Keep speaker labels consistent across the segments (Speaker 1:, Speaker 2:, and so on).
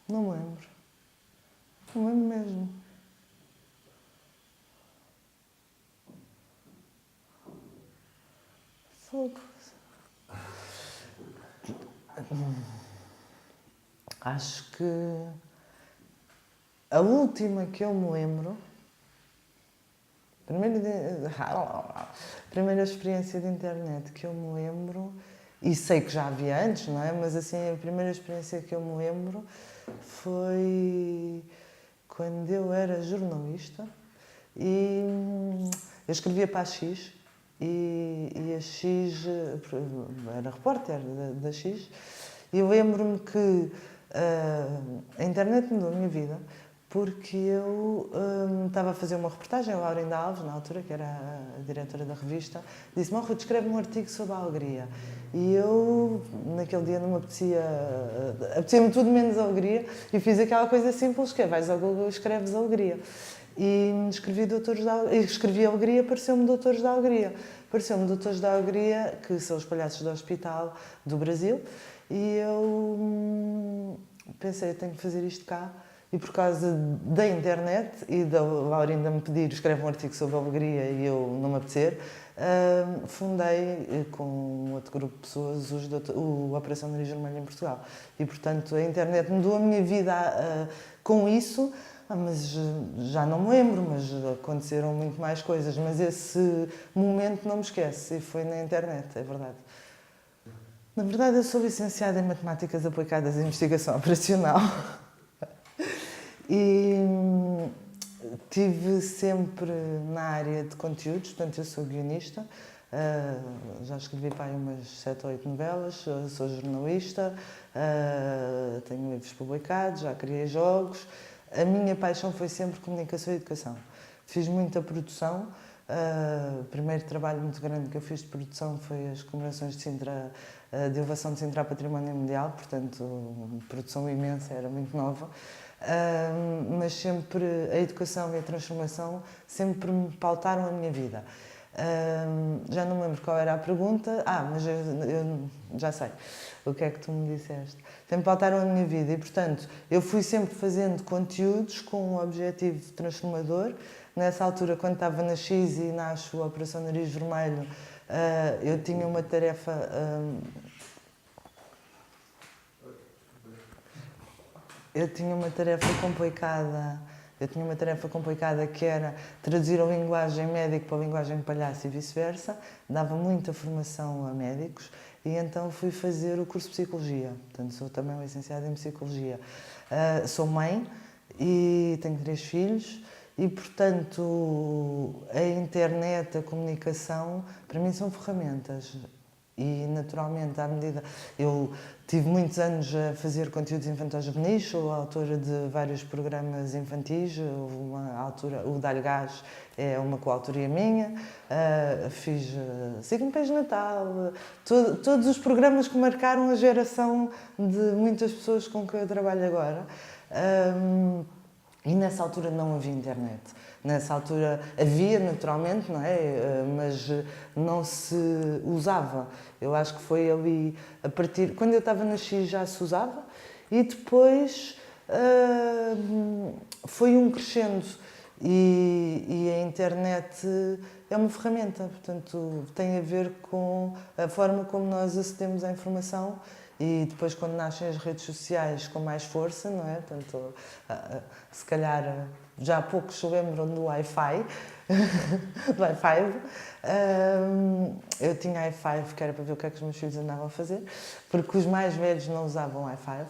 Speaker 1: Não me lembro. Não me lembro mesmo. Fogo. Acho que a última que eu me lembro, primeira experiência de internet que eu me lembro, e sei que já havia antes, não é? Mas assim, a primeira experiência que eu me lembro foi quando eu era jornalista e eu escrevia para a X e a X era repórter da X e eu lembro-me que a internet mudou a minha vida porque eu estava a fazer uma reportagem, a Laurinda Alves, na altura, que era a diretora da revista, disse-me: Ruth, escreve um artigo sobre a alegria. E eu, naquele dia, não me apetecia, apetecia-me tudo menos alegria, e fiz aquela coisa simples, que é: vais ao Google e escreves alegria. E escrevi alegria, apareceu-me Doutores da Alegria. Apareceu-me Doutores da Alegria, que são os palhaços do hospital do Brasil, e eu pensei: eu tenho que fazer isto cá. E por causa da internet e da Laurinda me pedir: escreve um artigo sobre a alegria, e eu não me apetecer, fundei com outro grupo de pessoas o Operação Nariz Vermelho em Portugal. E portanto a internet mudou a minha vida com isso. Mas já não me lembro, mas aconteceram muito mais coisas. Mas esse momento não me esquece, e foi na internet, é verdade. Na verdade, eu sou licenciada em Matemáticas Aplicadas e Investigação Operacional. E tive sempre na área de conteúdos, portanto eu sou guionista, já escrevi para aí umas 7 ou 8 novelas, sou jornalista, tenho livros publicados, já criei jogos. A minha paixão foi sempre comunicação e educação. Fiz muita produção. O primeiro trabalho muito grande que eu fiz de produção foi as comemorações de Sintra, de elevação de Sintra a Património Mundial, portanto, produção imensa, era muito nova. Mas sempre a educação e a transformação sempre me pautaram a minha vida. Já não me lembro qual era a pergunta. Mas eu já sei o que é que tu me disseste. Sempre pautaram a minha vida e, portanto, eu fui sempre fazendo conteúdos com um objetivo transformador. Nessa altura, quando estava na X e nasce a Operação Nariz Vermelho, eu tinha uma tarefa... Eu tinha uma tarefa complicada que era traduzir a linguagem médico para a linguagem palhaço e vice-versa. Dava muita formação a médicos e então fui fazer o curso de Psicologia. Portanto, sou também licenciada em Psicologia. Sou mãe e tenho 3 filhos e, portanto, a internet, a comunicação, para mim são ferramentas. E, naturalmente, à medida... Eu tive muitos anos a fazer conteúdos infantis juvenis, sou autora de vários programas infantis, uma autora, o Dar Gás é uma coautoria minha, fiz Signo Pés de Natal, todos os programas que marcaram a geração de muitas pessoas com quem eu trabalho agora. E nessa altura não havia internet. Nessa altura havia, naturalmente, não é? Mas não se usava. Eu acho que foi ali, a partir... Quando eu estava na X já se usava e depois foi um crescendo. E a internet é uma ferramenta, portanto, tem a ver com a forma como nós acedemos à informação. E depois, quando nascem as redes sociais com mais força, não é? Portanto, se calhar já poucos se lembram do Wi-Fi, do Wi-Fi. Eu tinha i5, que era para ver o que é que os meus filhos andavam a fazer, porque os mais velhos não usavam Wi-Fi.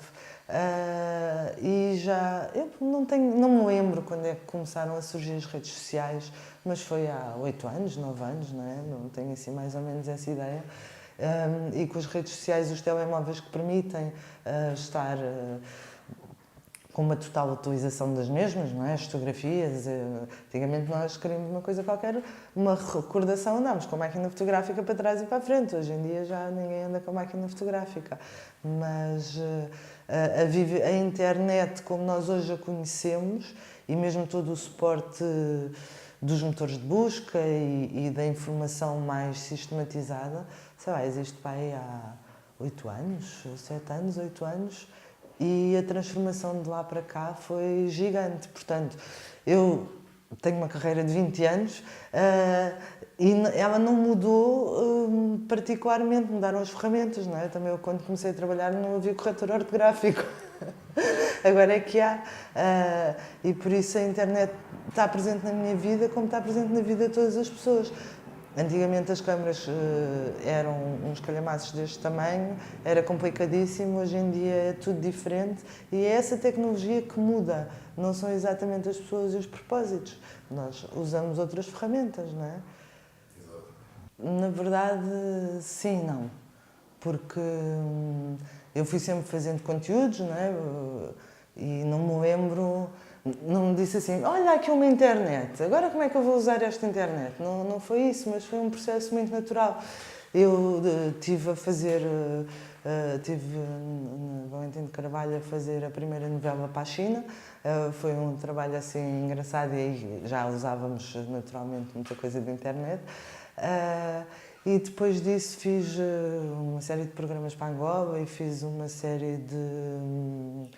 Speaker 1: E já, eu não me lembro quando é que começaram a surgir as redes sociais, mas foi há 8 anos, 9 anos, não é? Não tenho assim mais ou menos essa ideia. E com as redes sociais, os telemóveis que permitem estar com uma total utilização das mesmas, não é? As fotografias, antigamente nós queríamos uma coisa qualquer, uma recordação, andámos com a máquina fotográfica para trás e para a frente. Hoje em dia já ninguém anda com a máquina fotográfica. Mas a internet, como nós hoje a conhecemos, e mesmo todo o suporte dos motores de busca e da informação mais sistematizada, sei lá, existe para aí há 8 anos, 7 anos, 8 anos, e a transformação de lá para cá foi gigante. Portanto, eu tenho uma carreira de 20 anos e ela não mudou particularmente, mudaram as ferramentas, não é? Também eu, quando comecei a trabalhar, não havia corretor ortográfico. Agora é que há. E por isso a internet está presente na minha vida como está presente na vida de todas as pessoas. Antigamente as câmaras eram uns calhamaços deste tamanho, era complicadíssimo, hoje em dia é tudo diferente e é essa tecnologia que muda, não são exatamente as pessoas e os propósitos. Nós usamos outras ferramentas, não é? Exato. Na verdade, sim e não. Porque eu fui sempre fazendo conteúdos, não é? E não me lembro, não me disse assim, olha aqui uma internet, agora como é que eu vou usar esta internet? Não foi isso, mas foi um processo muito natural. Eu tive a fazer, tive no Valentim de Carvalho a fazer a primeira novela para a China, foi um trabalho assim engraçado e aí já usávamos naturalmente muita coisa de internet. E depois disso fiz uma série de programas para Angola e fiz uma série de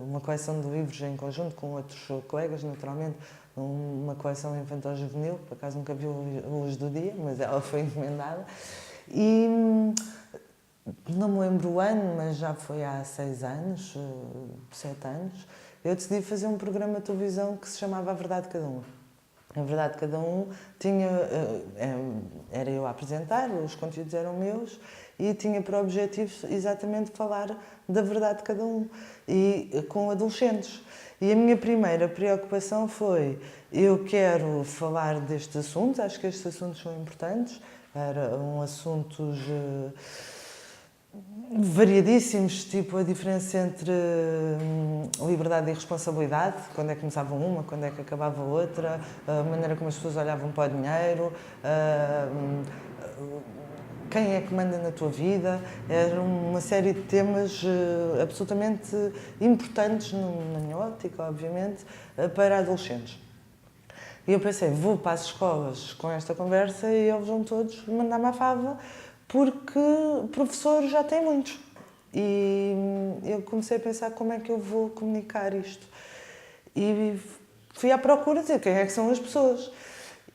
Speaker 1: uma coleção de livros em conjunto com outros colegas, naturalmente, uma coleção infantil-juvenil, por acaso nunca vi Luz do Dia, mas ela foi encomendada. E não me lembro o ano, mas já foi há 6 anos, 7 anos, eu decidi fazer um programa de televisão que se chamava A Verdade de Cada Um. A Verdade de Cada Um tinha, era eu a apresentar, os conteúdos eram meus e tinha por objetivo exatamente falar da verdade de cada um e com adolescentes. E a minha primeira preocupação foi, eu quero falar destes assuntos, acho que estes assuntos são importantes, eram assuntos variadíssimos, tipo a diferença entre liberdade e responsabilidade, quando é que começava uma, quando é que acabava outra, a maneira como as pessoas olhavam para o dinheiro, quem é que manda na tua vida, era uma série de temas absolutamente importantes, na minha óptica, obviamente, para adolescentes. E eu pensei, vou para as escolas com esta conversa e eles vão todos mandar-me à fava, porque professores já têm muitos. E eu comecei a pensar como é que eu vou comunicar isto. E fui à procura de dizer quem é que são as pessoas.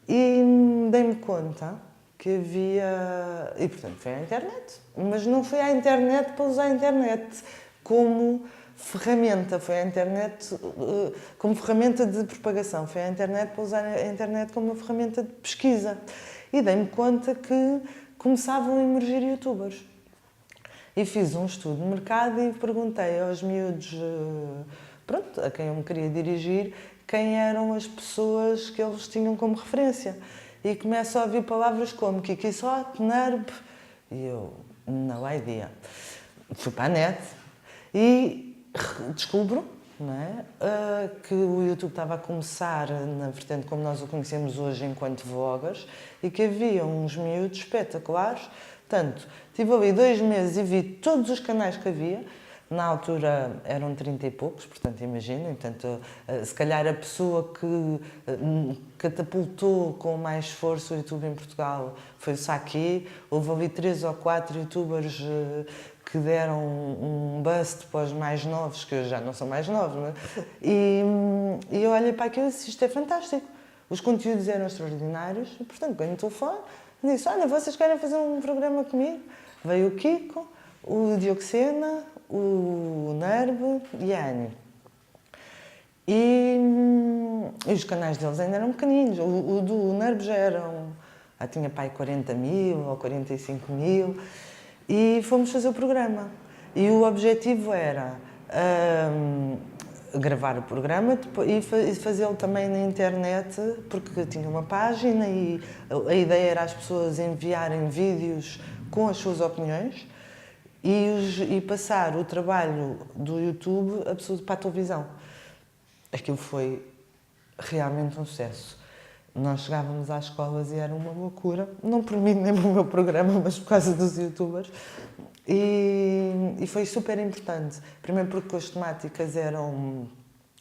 Speaker 1: E dei-me conta que havia... E, portanto, foi à internet. Mas não foi à internet para usar a internet como ferramenta. Foi à internet como ferramenta de propagação. Foi à internet para usar a internet como uma ferramenta de pesquisa. E dei-me conta que começavam a emergir youtubers. E fiz um estudo de mercado e perguntei aos miúdos, pronto, a quem eu me queria dirigir, quem eram as pessoas que eles tinham como referência. E começo a ouvir palavras como Kiki Sot, Nerb, e eu, no idea. Fui para a net e descubro, não é, que o YouTube estava a começar na vertente como nós o conhecemos hoje enquanto vloggers e que havia uns miúdos espetaculares. Portanto, estive ali 2 meses e vi todos os canais que havia. Na altura eram 30 e poucos, portanto, imaginem. Portanto, se calhar a pessoa que catapultou com mais esforço o YouTube em Portugal foi o Saki. Houve ali 3 ou 4 youtubers que deram um bust para os mais novos, que hoje já não são mais novos, não é? E eu olhei para aquilo e disse, isto é fantástico. Os conteúdos eram extraordinários e, portanto, ganhei no telefone e disse, olha, vocês querem fazer um programa comigo? Veio o Kiko, o Dioxena, o Nerb e a Annie. E os canais deles ainda eram pequeninos. O do Nerb já eram... tinha pai 40 mil ou 45 mil. E fomos fazer o programa. E o objetivo era gravar o programa e fazê-lo também na internet, porque tinha uma página e a ideia era as pessoas enviarem vídeos com as suas opiniões e passar o trabalho do YouTube para a televisão. Aquilo foi realmente um sucesso. Nós chegávamos às escolas e era uma loucura, não por mim nem pelo meu programa, mas por causa dos youtubers. E foi super importante. Primeiro porque as temáticas eram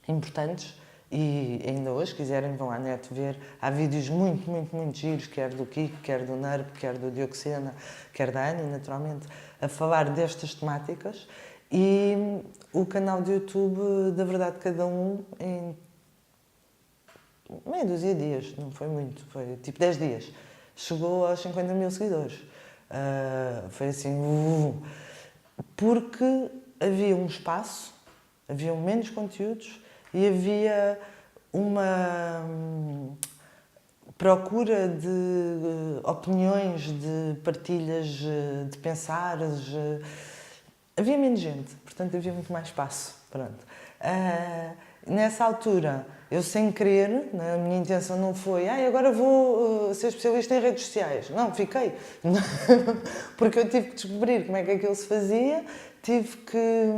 Speaker 1: importantes e ainda hoje, se quiserem, vão à net ver. Há vídeos muito giros, quer do Kiko, quer do Nerb, quer do Dioxena, quer da Annie, naturalmente, a falar destas temáticas. E o canal de YouTube da Verdade de Cada Um, em meia dúzia de dias, não foi muito, foi tipo 10 dias, chegou aos 50 mil seguidores. Foi assim, porque havia um espaço, havia menos conteúdos e havia uma procura de opiniões, de partilhas, de pensares. Havia menos gente, portanto havia muito mais espaço. Pronto. Nessa altura, eu sem querer, né, a minha intenção não foi agora vou ser especialista em redes sociais. Não, fiquei. Porque eu tive que descobrir como é que aquilo se fazia, tive que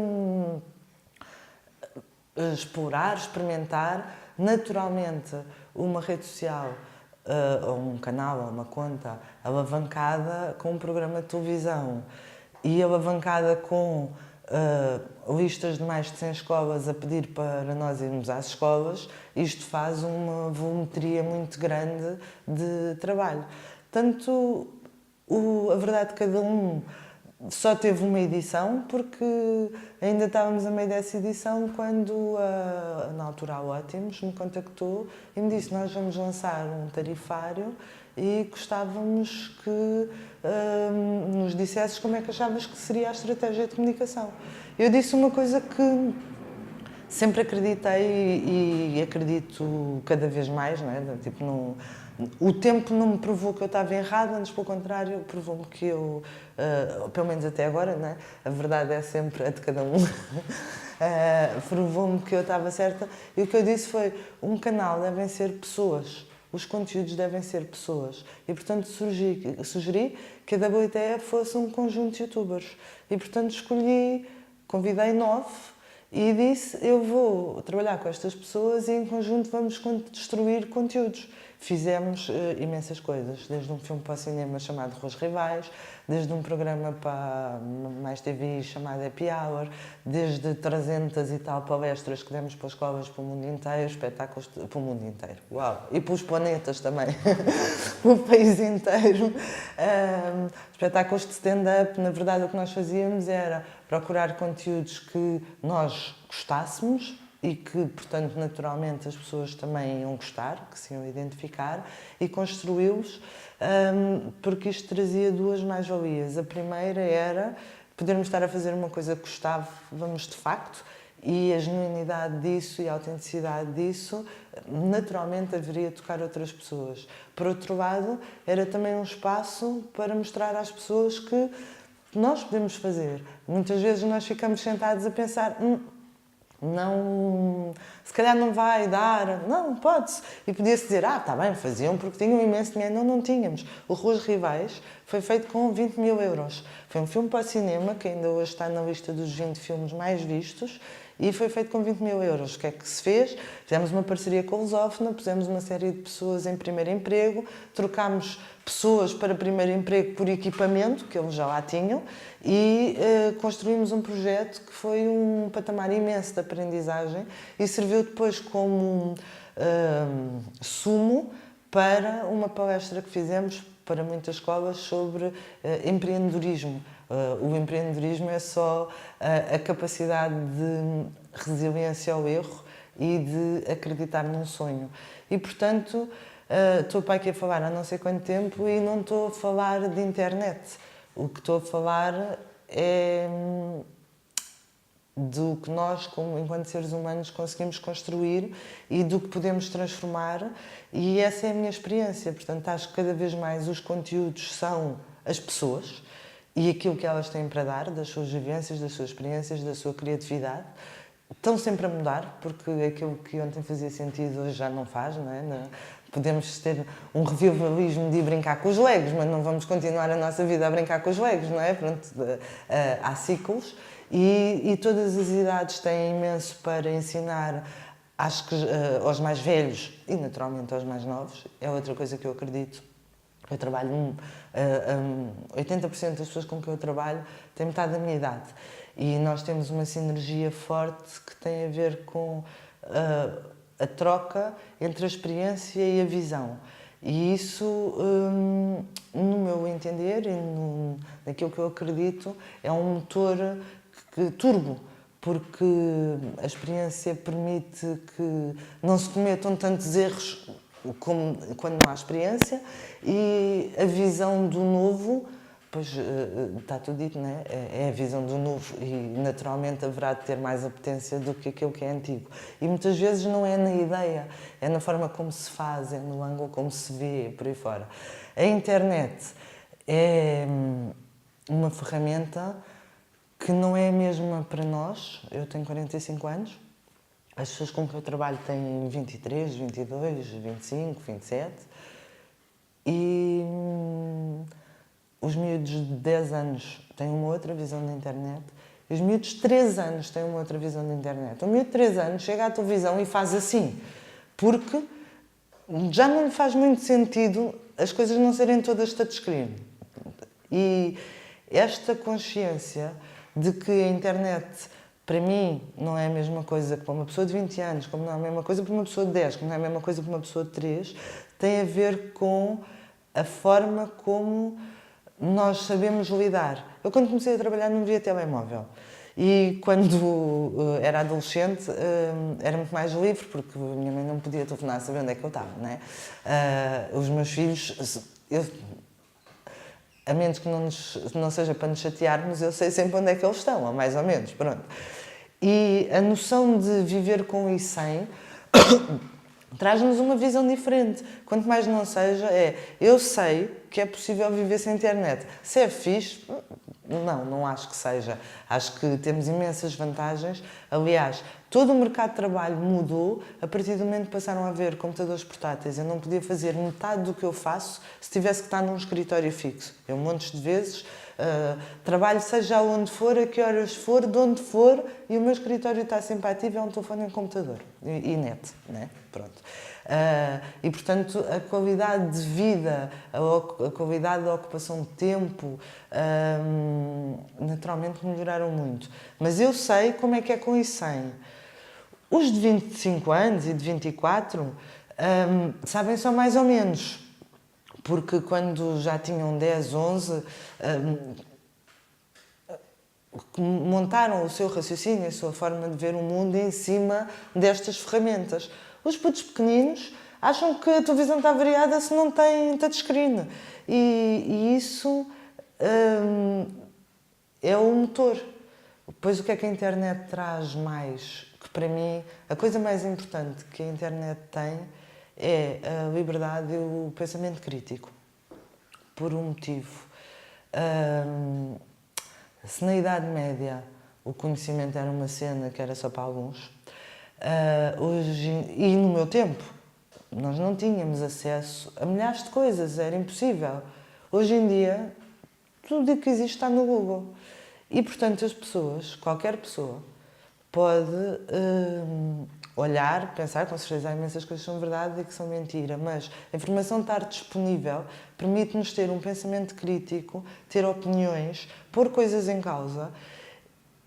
Speaker 1: explorar, experimentar. Naturalmente, uma rede social, ou um canal, ou uma conta, alavancada com um programa de televisão e alavancada com listas de mais de 100 escolas a pedir para nós irmos às escolas, isto faz uma volumetria muito grande de trabalho. Tanto a Verdade de Cada Um só teve uma edição, porque ainda estávamos a meio dessa edição quando, na altura, a Ótimos me contactou e me disse: nós vamos lançar um tarifário e gostávamos que nos dissesses como é que achavas que seria a estratégia de comunicação. Eu disse uma coisa que sempre acreditei e acredito cada vez mais, não é? Tipo, o tempo não me provou que eu estava errada, antes pelo contrário, provou-me que eu, pelo menos até agora, não é? A verdade é sempre a de cada um, provou-me que eu estava certa e o que eu disse foi: um canal devem ser pessoas, os conteúdos devem ser pessoas e, portanto, sugeri que a WTF fosse um conjunto de youtubers e, portanto, convidei 9 e disse: eu vou trabalhar com estas pessoas e em conjunto vamos construir conteúdos. Fizemos imensas coisas, desde um filme para o cinema chamado Rós Rivais, desde um programa para mais TV chamado Happy Hour, desde 300 e tal palestras que demos para escolas pelo mundo inteiro, espetáculos pelo mundo inteiro, uau! E pelos planetas também, pelo país inteiro. Espetáculos de stand-up. Na verdade, o que nós fazíamos era procurar conteúdos que nós gostássemos e que, portanto, naturalmente as pessoas também iam gostar, que se iam identificar, e construí-los, porque isto trazia duas mais-valias. A primeira era podermos estar a fazer uma coisa que gostávamos de facto, e a genuinidade disso e a autenticidade disso naturalmente haveria tocar outras pessoas. Por outro lado, era também um espaço para mostrar às pessoas que nós podemos fazer. Muitas vezes nós ficamos sentados a pensar: não, se calhar não vai dar, não, pode-se. E podia-se dizer: está bem, faziam porque tinham imenso dinheiro. Não, não tínhamos. O Rós Rivais foi feito com 20 mil euros. Foi um filme para o cinema, que ainda hoje está na lista dos 20 filmes mais vistos, e foi feito com 20 mil euros. O que é que se fez? Fizemos uma parceria com a Lusófona, pusemos uma série de pessoas em primeiro emprego, trocámos pessoas para primeiro emprego por equipamento, que eles já lá tinham, e construímos um projeto que foi um patamar imenso de aprendizagem e serviu depois como sumo para uma palestra que fizemos para muitas escolas sobre empreendedorismo. O empreendedorismo é só a capacidade de resiliência ao erro e de acreditar num sonho. E, portanto, estou para aqui a falar há não sei quanto tempo e não estou a falar de internet. O que estou a falar é do que nós, enquanto seres humanos, conseguimos construir e do que podemos transformar, e essa é a minha experiência. Portanto, acho que cada vez mais os conteúdos são as pessoas e aquilo que elas têm para dar, das suas vivências, das suas experiências, da sua criatividade. Estão sempre a mudar, porque aquilo que ontem fazia sentido hoje já não faz, não é? Podemos ter um revivalismo de ir brincar com os legos, mas não vamos continuar a nossa vida a brincar com os legos, não é? Pronto, há ciclos. E todas as idades têm imenso para ensinar, acho que aos mais velhos e naturalmente aos mais novos. É outra coisa que eu acredito. Eu trabalho, 80% das pessoas com quem eu trabalho têm metade da minha idade. E nós temos uma sinergia forte que tem a ver com a troca entre a experiência e a visão. E isso, no meu entender e naquilo que eu acredito, é um motor turbo, porque a experiência permite que não se cometam tantos erros como quando não há experiência, e a visão do novo, pois está tudo dito, não é? É a visão do novo e naturalmente haverá de ter mais apetência do que aquilo que é antigo. E muitas vezes não é na ideia, é na forma como se faz, é no ângulo como se vê, por aí fora. A internet é uma ferramenta que não é a mesma para nós. Eu tenho 45 anos, as pessoas com quem eu trabalho têm 23, 22, 25, 27 e os miúdos de 10 anos têm uma outra visão da internet e os miúdos de 3 anos têm uma outra visão da internet. O miúdo de 3 anos chega à televisão e faz assim, porque já não lhe faz muito sentido as coisas não serem todas touchscreen. E esta consciência de que a internet, para mim, não é a mesma coisa que para uma pessoa de 20 anos, como não é a mesma coisa para uma pessoa de 10, como não é a mesma coisa para uma pessoa de 3, tem a ver com a forma como nós sabemos lidar. Eu, quando comecei a trabalhar, não via telemóvel. E quando era adolescente, era muito mais livre, porque a minha mãe não podia telefonar a saber onde é que eu estava, não é? Os meus filhos... a menos que não seja para nos chatearmos, eu sei sempre onde é que eles estão, ou mais ou menos, pronto. E a noção de viver com e sem traz-nos uma visão diferente. Quanto mais não seja, eu sei que é possível viver sem internet. Se é fixe, não acho que seja. Acho que temos imensas vantagens. Aliás, todo o mercado de trabalho mudou a partir do momento que passaram a haver computadores portáteis. Eu não podia fazer metade do que eu faço se tivesse que estar num escritório fixo. Eu, montes de vezes, trabalho seja onde for, a que horas for, de onde for, e o meu escritório está sempre ativo, é um telefone e um computador. E net, né? Pronto. E, portanto, a qualidade de vida, a qualidade da ocupação de tempo, naturalmente melhoraram muito. Mas eu sei como é que é com e sem. Os de 25 anos e de 24 sabem só mais ou menos, porque quando já tinham 10, 11, montaram o seu raciocínio, a sua forma de ver o mundo em cima destas ferramentas. Os putos pequeninos acham que a televisão está variada se não tem touchscreen. E isso é o motor. Depois, o que é que a internet traz mais? Que para mim, a coisa mais importante que a internet tem é a liberdade e o pensamento crítico. Por um motivo. Se na Idade Média o conhecimento era uma cena que era só para alguns, e no meu tempo, nós não tínhamos acesso a milhares de coisas, era impossível. Hoje em dia, tudo o que existe está no Google. E, portanto, as pessoas, qualquer pessoa, pode olhar, pensar, com certeza há imensas coisas que são verdade e que são mentira, mas a informação estar disponível permite-nos ter um pensamento crítico, ter opiniões, pôr coisas em causa.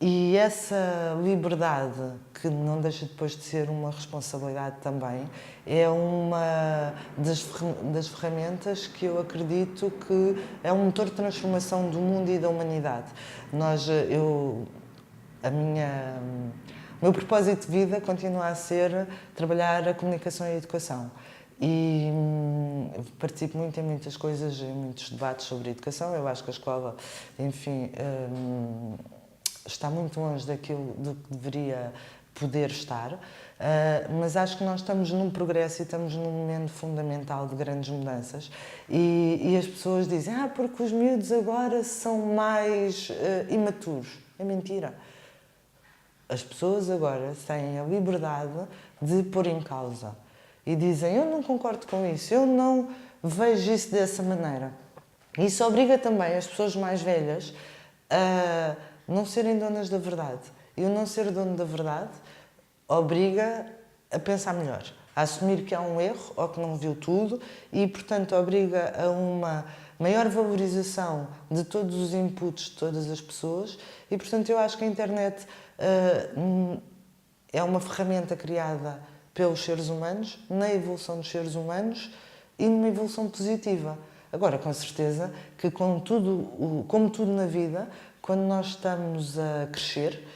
Speaker 1: E essa liberdade, que não deixa depois de ser uma responsabilidade também, é uma das ferramentas que eu acredito que é um motor de transformação do mundo e da humanidade. O meu propósito de vida continua a ser trabalhar a comunicação e a educação. E participo muito em muitas coisas, em muitos debates sobre educação. Eu acho que a escola, enfim, está muito longe daquilo do que deveria poder estar, mas acho que nós estamos num progresso e estamos num momento fundamental de grandes mudanças. E as pessoas dizem, porque os miúdos agora são mais imaturos. É mentira. As pessoas agora têm a liberdade de pôr em causa e dizem, eu não concordo com isso, eu não vejo isso dessa maneira. Isso obriga também as pessoas mais velhas a não serem donas da verdade. E o não ser dono da verdade obriga a pensar melhor, a assumir que há um erro ou que não viu tudo e, portanto, obriga a uma maior valorização de todos os inputs de todas as pessoas e, portanto, eu acho que a internet é uma ferramenta criada pelos seres humanos, na evolução dos seres humanos e numa evolução positiva. Agora, com certeza, que como tudo na vida, quando nós estamos a crescer,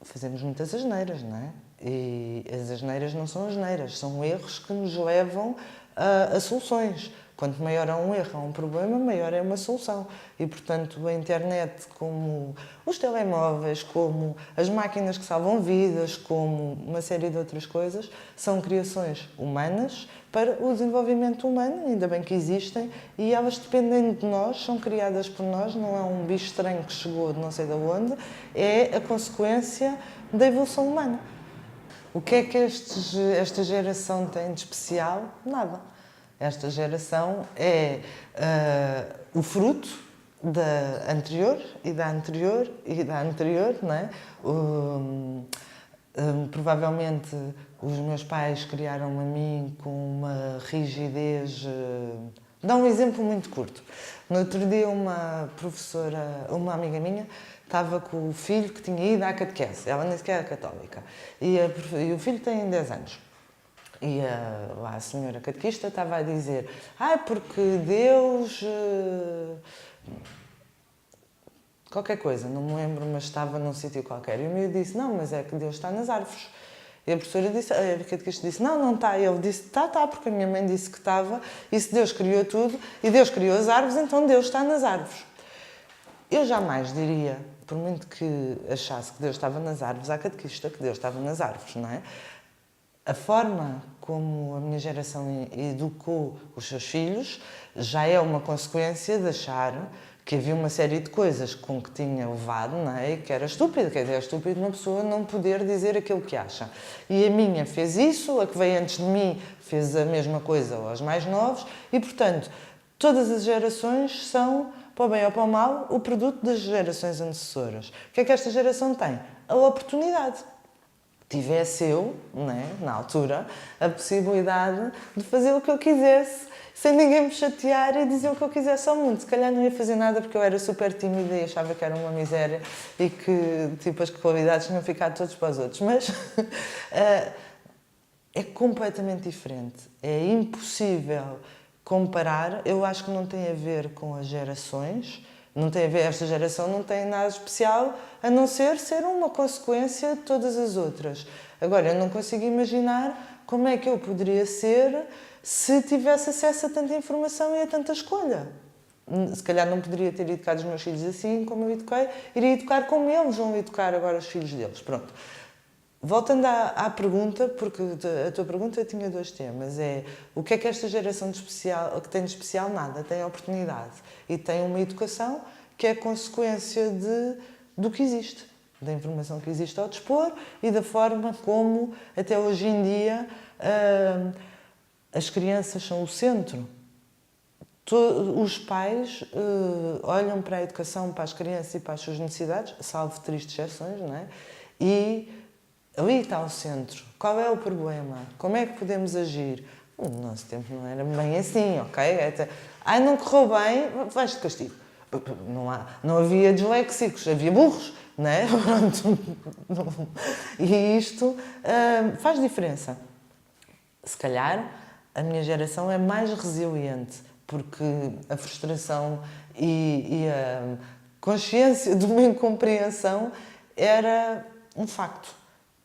Speaker 1: fazemos muitas asneiras, não é? E as asneiras não são asneiras, são erros que nos levam a soluções. Quanto maior é um erro, é um problema, maior é uma solução. E, portanto, a internet, como os telemóveis, como as máquinas que salvam vidas, como uma série de outras coisas, são criações humanas para o desenvolvimento humano, ainda bem que existem, e elas dependem de nós, são criadas por nós, não é um bicho estranho que chegou de não sei de onde, é a consequência da evolução humana. O que é que esta geração tem de especial? Nada. Esta geração é o fruto da anterior e da anterior e da anterior, não é? Provavelmente os meus pais criaram-me a mim com uma rigidez. Dá um exemplo muito curto. No outro dia, uma professora, uma amiga minha, estava com o filho que tinha ido à catequese. Ela nem sequer era católica. E o filho tem 10 anos. E lá a senhora catequista estava a dizer: porque Deus. Qualquer coisa, não me lembro, mas estava num sítio qualquer. E o miúdo disse: não, mas é que Deus está nas árvores. E a professora disse, a catequista disse: não está. E ele disse: está, porque a minha mãe disse que estava. E se Deus criou tudo, e Deus criou as árvores, então Deus está nas árvores. Eu jamais diria, por muito que achasse que Deus estava nas árvores, à catequista que Deus estava nas árvores, não é? A forma como a minha geração educou os seus filhos já é uma consequência de achar que havia uma série de coisas com que tinha levado, não é? Que era estúpido, quer dizer, é estúpido uma pessoa não poder dizer aquilo que acha. E a minha fez isso, a que veio antes de mim fez a mesma coisa aos mais novos e, portanto, todas as gerações são, para o bem ou para o mal, o produto das gerações antecessoras. O que é que esta geração tem? A oportunidade. Tivesse eu, né, na altura, a possibilidade de fazer o que eu quisesse, sem ninguém me chatear e dizer o que eu quisesse ao mundo. Se calhar não ia fazer nada porque eu era super tímida e achava que era uma miséria e que tipo, as qualidades tinham ficado todos para os outros. Mas é completamente diferente. É impossível comparar. Eu acho que não tem a ver com as gerações. Não tem a ver, esta geração não tem nada especial, a não ser uma consequência de todas as outras. Agora, eu não consigo imaginar como é que eu poderia ser se tivesse acesso a tanta informação e a tanta escolha. Se calhar não poderia ter educado os meus filhos assim como eu eduquei, iria educar como eles vão educar agora os filhos deles. Pronto. Voltando à pergunta, porque a tua pergunta tinha 2 temas, é o que é que esta geração de especial, que tem de especial? Nada, tem oportunidade e tem uma educação que é consequência do que existe, da informação que existe ao dispor e da forma como até hoje em dia as crianças são o centro. Os pais olham para a educação, para as crianças e para as suas necessidades, salvo tristes exceções, não é? E ali está o centro. Qual é o problema? Como é que podemos agir? No nosso tempo não era bem assim, ok? Não correu bem, vais de castigo. Não havia disléxicos, havia burros, não é? E isto faz diferença. Se calhar a minha geração é mais resiliente, porque a frustração e a consciência de uma incompreensão era um facto.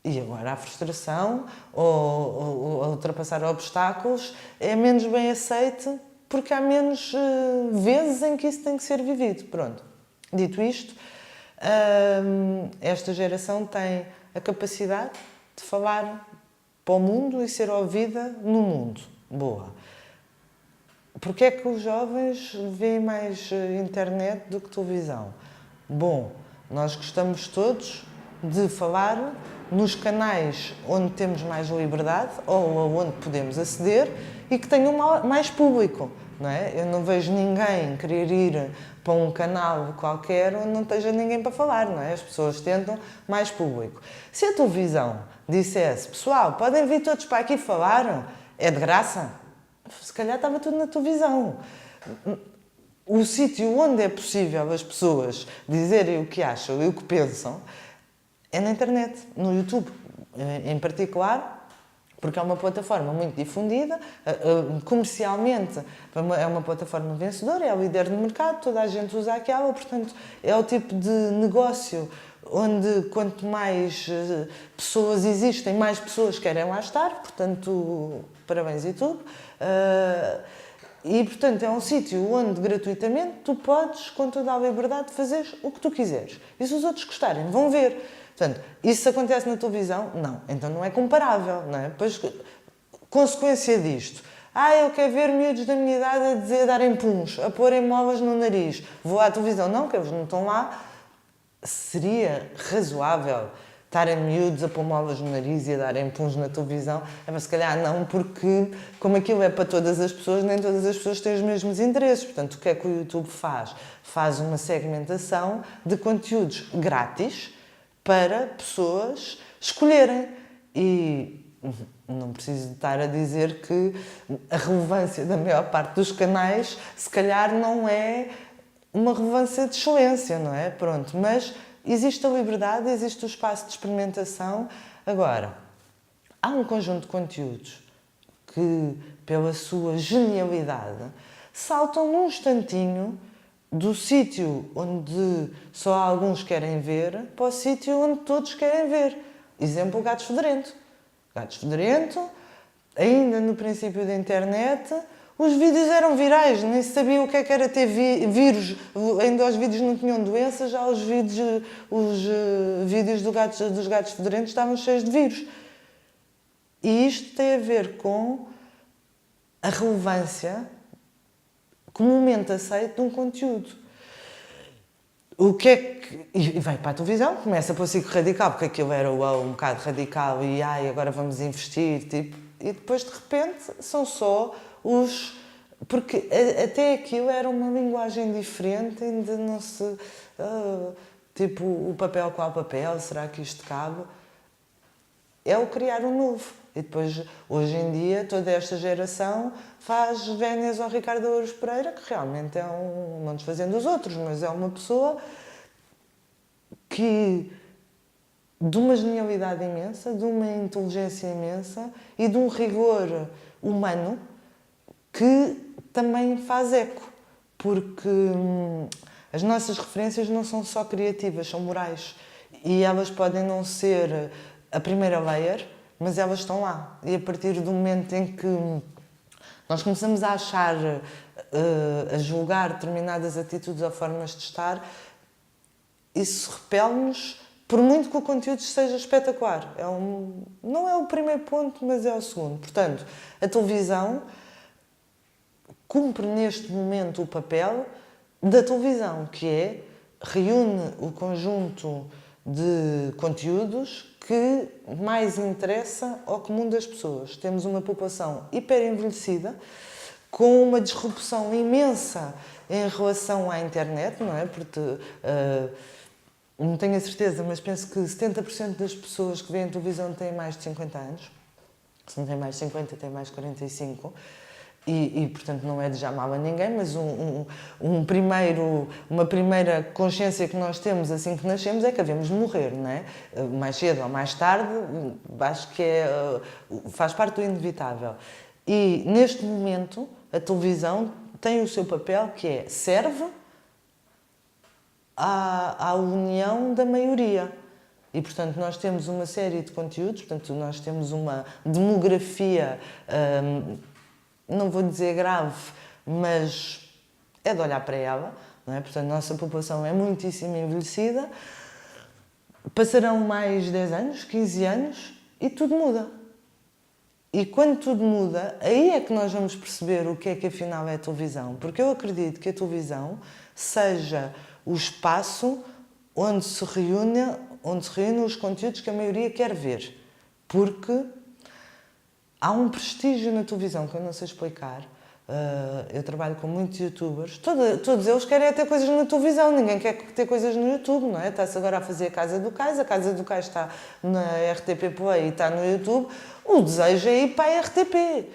Speaker 1: E agora a frustração ou ultrapassar obstáculos é menos bem aceite porque há menos vezes em que isso tem que ser vivido. Pronto. Dito isto, esta geração tem a capacidade de falar para o mundo e ser ouvida no mundo. Boa. Porquê é que os jovens veem mais internet do que televisão? Bom, nós gostamos todos de falar nos canais onde temos mais liberdade ou onde podemos aceder e que tenham mais público, não é? Eu não vejo ninguém querer ir para um canal qualquer onde não esteja ninguém para falar, não é? As pessoas tentam mais público. Se a televisão dissesse: pessoal, podem vir todos para aqui falar, é de graça, se calhar estava tudo na televisão. O sítio onde é possível as pessoas dizerem o que acham e o que pensam é na internet, no YouTube. Em particular, porque é uma plataforma muito difundida, comercialmente é uma plataforma vencedora, é o líder de mercado, toda a gente usa aquela, portanto é o tipo de negócio onde quanto mais pessoas existem, mais pessoas querem lá estar, portanto, parabéns e tudo. E, portanto, é um sítio onde, gratuitamente, tu podes, com toda a liberdade, fazer o que tu quiseres. E se os outros gostarem, vão ver. Portanto, isso acontece na televisão? Não. Então não é comparável, não é? Pois, consequência disto. Eu quero ver miúdos da minha idade a darem puns, a porem molas no nariz. Vou à televisão. Não, que eles não estão lá. Seria razoável estarem miúdos a pôr molas no nariz e a darem puns na televisão? Mas se calhar não, porque como aquilo é para todas as pessoas, nem todas as pessoas têm os mesmos interesses. Portanto, o que é que o YouTube faz? Faz uma segmentação de conteúdos grátis para pessoas escolherem. E não preciso estar a dizer que a relevância da maior parte dos canais, se calhar, não é uma relevância de excelência, não é? Pronto, mas existe a liberdade, existe o espaço de experimentação. Agora, há um conjunto de conteúdos que, pela sua genialidade, saltam num instantinho do sítio onde só alguns querem ver para o sítio onde todos querem ver. Exemplo, Gatos Fedorento. Gatos Fedorento, ainda no princípio da internet, os vídeos eram virais, nem se sabia o que era ter vírus. Ainda os vídeos não tinham doenças, já os vídeos dos gatos fedorentos estavam cheios de vírus. E isto tem a ver com a relevância comumente aceita de um conteúdo. O que é que... E vai para a televisão, começa para o ciclo radical, porque aquilo era um bocado radical e agora vamos investir, tipo... E depois, de repente, são só os... Porque até aquilo era uma linguagem diferente, ainda não se... tipo, o papel qual papel, será que isto cabe? É o criar um novo. E depois, hoje em dia, toda esta geração faz vénias ao Ricardo Ouros Pereira, que realmente é não desfazendo os outros, mas é uma pessoa que, de uma genialidade imensa, de uma inteligência imensa e de um rigor humano que também faz eco, porque as nossas referências não são só criativas, são morais. E elas podem não ser a primeira layer, mas elas estão lá. E a partir do momento em que nós começamos a achar, a julgar determinadas atitudes ou formas de estar, isso repele-nos, por muito que o conteúdo seja espetacular. Não é o primeiro ponto, mas é o segundo. Portanto, a televisão cumpre neste momento o papel da televisão, que é reúne o conjunto de conteúdos que mais interessa ao comum das pessoas. Temos uma população hiperenvelhecida, com uma disrupção imensa em relação à internet, não é? Porque não tenho a certeza, mas penso que 70% das pessoas que veem televisão têm mais de 50 anos. Se não tem mais de 50, tem mais de 45. Portanto, não é de já mal a ninguém, mas uma primeira consciência que nós temos assim que nascemos é que havemos de morrer, não é? Mais cedo ou mais tarde, acho que faz parte do inevitável. E, neste momento, a televisão tem o seu papel, que é serve à união da maioria. E, portanto, nós temos uma série de conteúdos, portanto, nós temos uma demografia... não vou dizer grave, mas é de olhar para ela, não é? Portanto, a nossa população é muitíssimo envelhecida, passarão mais 10 anos, 15 anos e tudo muda. E quando tudo muda, aí é que nós vamos perceber o que é que afinal é a televisão. Porque eu acredito que a televisão seja o espaço onde se reúnem os conteúdos que a maioria quer ver. Porque há um prestígio na televisão que eu não sei explicar. Eu trabalho com muitos youtubers. Todos eles querem ter coisas na televisão. Ninguém quer ter coisas no YouTube, não é? Está-se agora a fazer a Casa do Cais. A Casa do Cais está na RTP Play e está no YouTube. O desejo é ir para a RTP.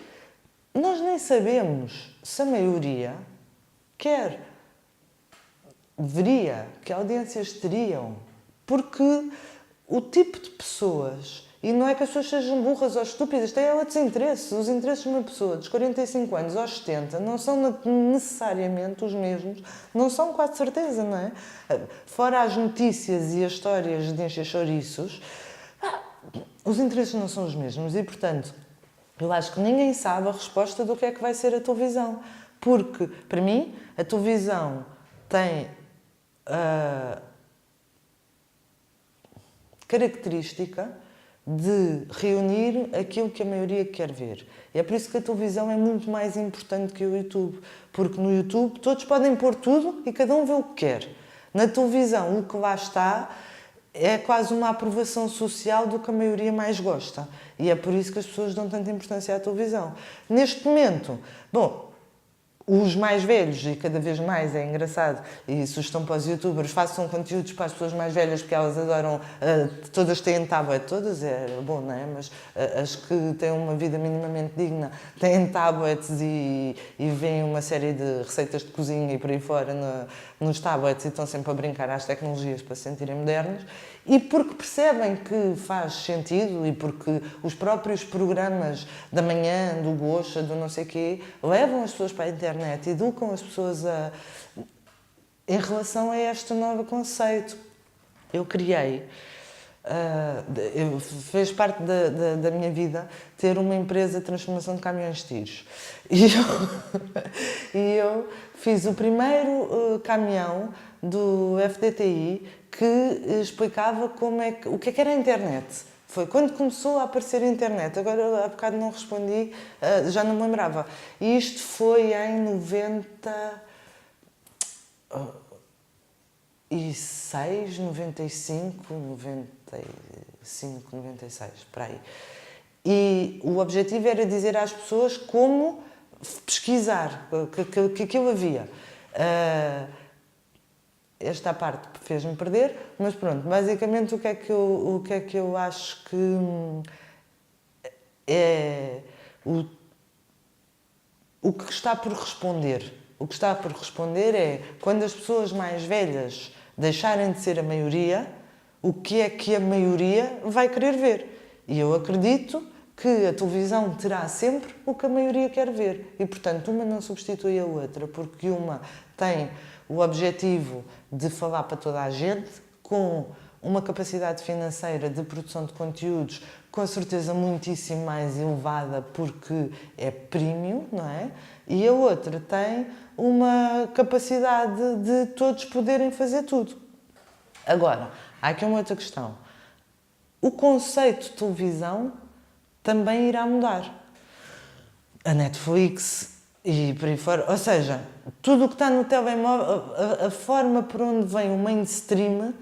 Speaker 1: Nós nem sabemos se a maioria quer, veria, que audiências teriam. Porque o tipo de pessoas E não é que as pessoas sejam burras ou estúpidas, têm outros interesses. Os interesses de uma pessoa dos 45 anos aos 70 não são necessariamente os mesmos, não são quase certeza, não é? Fora as notícias e as histórias de encher chouriços, os interesses não são os mesmos e, portanto, eu acho que ninguém sabe a resposta do que é que vai ser a televisão. Porque, para mim, a televisão tem a característica de reunir aquilo que a maioria quer ver. E é por isso que a televisão é muito mais importante que o YouTube. Porque no YouTube todos podem pôr tudo e cada um vê o que quer. Na televisão, o que lá está é quase uma aprovação social do que a maioria mais gosta. E é por isso que as pessoas dão tanta importância à televisão. Neste momento, bom, os mais velhos, e cada vez mais é engraçado, e sugestão para os youtubers, façam conteúdos para as pessoas mais velhas, porque elas adoram, todas têm tablet, todas é bom, não é? Mas as que têm uma vida minimamente digna têm tablets e veem uma série de receitas de cozinha e por aí fora nos tablets e estão sempre a brincar às tecnologias para se sentirem modernos. E porque percebem que faz sentido e porque os próprios programas da manhã, do Gocha, do não sei quê, levam as pessoas para a internet, educam as pessoas em relação a este novo conceito. Eu criei, fez parte da minha vida ter uma empresa de transformação de caminhões de tiros. E eu fiz o primeiro caminhão do FDTI que explicava o que era a internet. Foi quando começou a aparecer a internet. Agora, há bocado não respondi, já não me lembrava. E isto foi em 96, 95, 96, por aí. E o objetivo era dizer às pessoas como pesquisar, que aquilo havia. Esta parte fez-me perder, mas pronto, basicamente o que é que eu acho que é o que está por responder. O que está por responder é, quando as pessoas mais velhas deixarem de ser a maioria, o que é que a maioria vai querer ver. E eu acredito que a televisão terá sempre o que a maioria quer ver. E, portanto, uma não substitui a outra, porque uma tem o objetivo de falar para toda a gente, com uma capacidade financeira de produção de conteúdos com certeza muitíssimo mais elevada, porque é premium, não é? E a outra tem uma capacidade de todos poderem fazer tudo. Agora, há aqui uma outra questão. O conceito de televisão também irá mudar. A Netflix e por aí fora, ou seja, tudo o que está no telemóvel, a forma por onde vem o mainstream,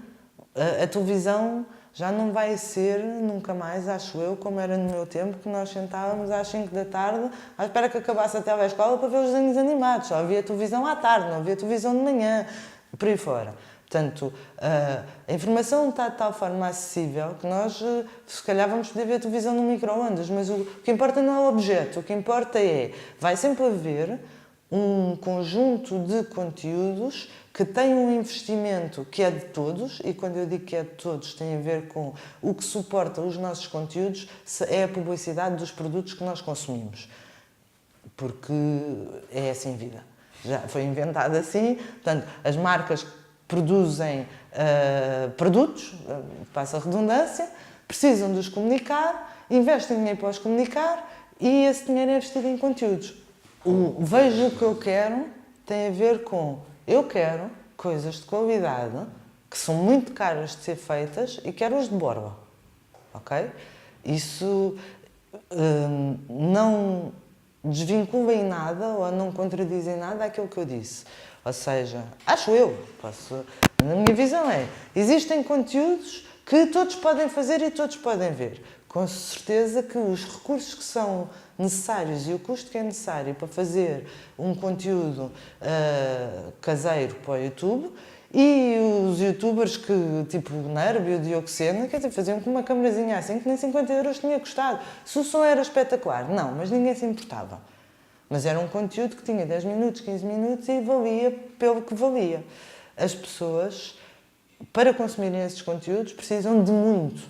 Speaker 1: a televisão já não vai ser nunca mais, acho eu, como era no meu tempo, que nós sentávamos às 5 da tarde à espera que acabasse a telescola para ver os desenhos animados. Só havia televisão à tarde, não havia televisão de manhã, por aí fora. Portanto, a informação está de tal forma acessível que nós, se calhar, vamos poder ver televisão no micro-ondas, mas o que importa não é o objeto, o que importa é, vai sempre haver um conjunto de conteúdos que tem um investimento que é de todos, e quando eu digo que é de todos, tem a ver com o que suporta os nossos conteúdos, é a publicidade dos produtos que nós consumimos. Porque é assim a vida. Já foi inventado assim, portanto, as marcas produzem produtos, passa a redundância, precisam de os comunicar, investem dinheiro para os comunicar e esse dinheiro é investido em conteúdos. O vejo o que eu quero tem a ver com eu quero coisas de qualidade que são muito caras de ser feitas e quero-as de borla. Ok? Isso não desvincula em nada ou não contradiz em nada aquilo que eu disse. Ou seja, acho eu, na minha visão existem conteúdos que todos podem fazer e todos podem ver. Com certeza que os recursos que são necessários e o custo que é necessário para fazer um conteúdo caseiro para o YouTube, e os youtubers que, tipo o Nerb e o Diogo Sena, quer dizer, faziam com uma câmerazinha assim que nem 50 euros tinha custado. Se o som era espetacular, não, mas ninguém se importava. Mas era um conteúdo que tinha 10 minutos, 15 minutos e valia pelo que valia. As pessoas, para consumirem esses conteúdos, precisam de muito.